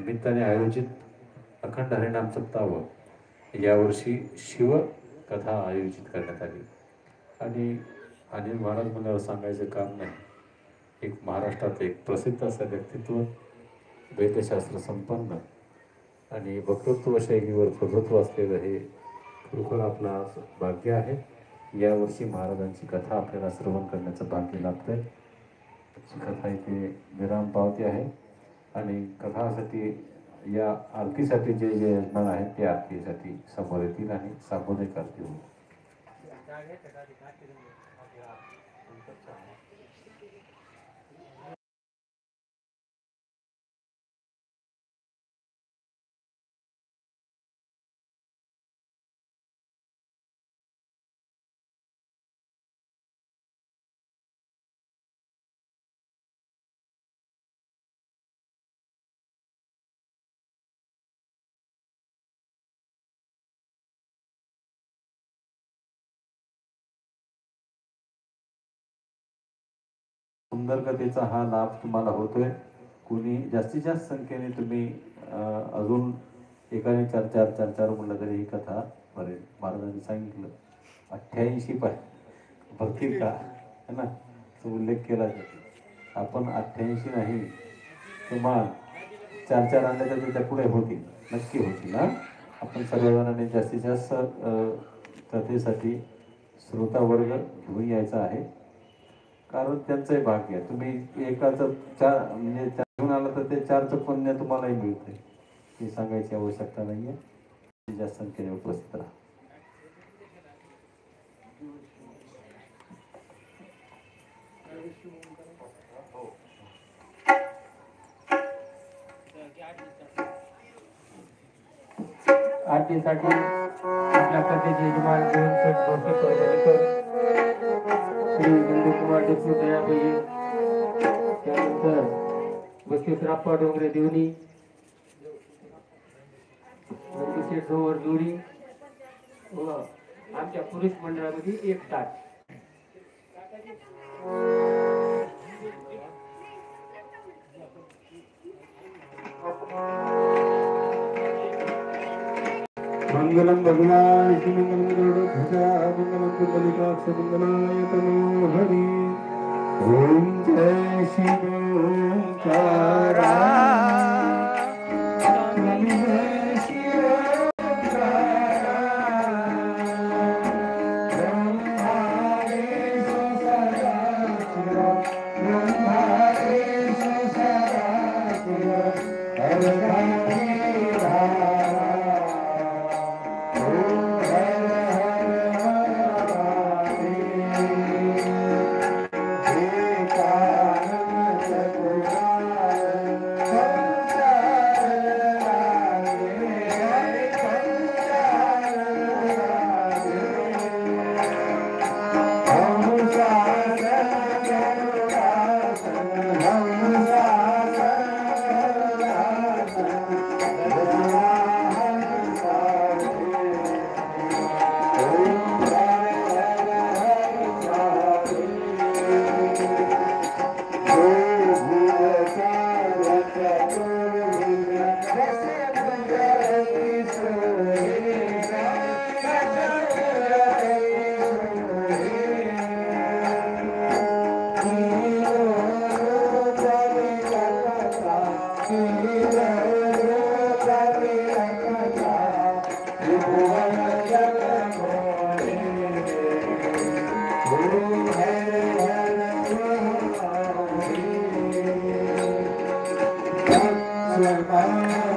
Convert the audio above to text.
निमित्ताने आयोजित अखंड हरिनाम सप्ताह यावर्षी शिवकथा आयोजित करण्यात आली। आणि अनिल महाराज म्हणल्यावर सांगायचं काम नाही, एक महाराष्ट्रात एक प्रसिद्ध असं व्यक्तित्व, वैद्यशास्त्र संपन्न आणि वक्तृत्व शैलीवर प्रभुत्व असलेलं हे खरोखर आपला भाग्य आहे। यावर्षी महाराजांची कथा आपल्याला श्रवण करण्याचं भाग्य लाभतंय। कथा इथे विराम पावते आहे आणि कथासाठी या आरतीसाठी जे जे यजमान आहेत ते आरतीसाठी समोर येतील आणि संबोधन करतील। सुंदर कथेचा हा लाभ तुम्हाला होतोय। कोणी जास्तीत जास्त संख्येने तुम्ही अजून एकाने चार चार म्हणलं तरी ही कथा बरेल। महाराजांनी सांगितलं 88 पाय भरतील का, है ना, तो उल्लेख केला जातो। आपण 88 नाही, तुम्हाला चार आणले तर त्याच्या पुढे होतील, नक्की होतील। हा, आपण सर्वजणांनी जास्तीत जास्त कथेसाठी श्रोता वर्ग घेऊन यायचा आहे, कारण त्यांचंही भाग्य आहे। तुम्ही एकाचं चार म्हणजे घेऊन आला तर ते 4चं पुण्य तुम्हालाही मिळते, हे सांगायची आवश्यकता नाही आहे। जास्त संख्येने उपस्थित राहा। आरतीसाठी आपल्या कथेचे यजमान श्री नंदकुमार देशमुख, त्यानंतर बसवेश्वरप्पा डोंगरे देवणी, ढोवर जोडी व आमच्या पुरुष मंडळामध्ये एक ताट। मंगलम भगवान श्री मंगल कुंडलिकाक्ष मंगलाय तनो हरि। ओम जय शिव ओंकारा। Bye.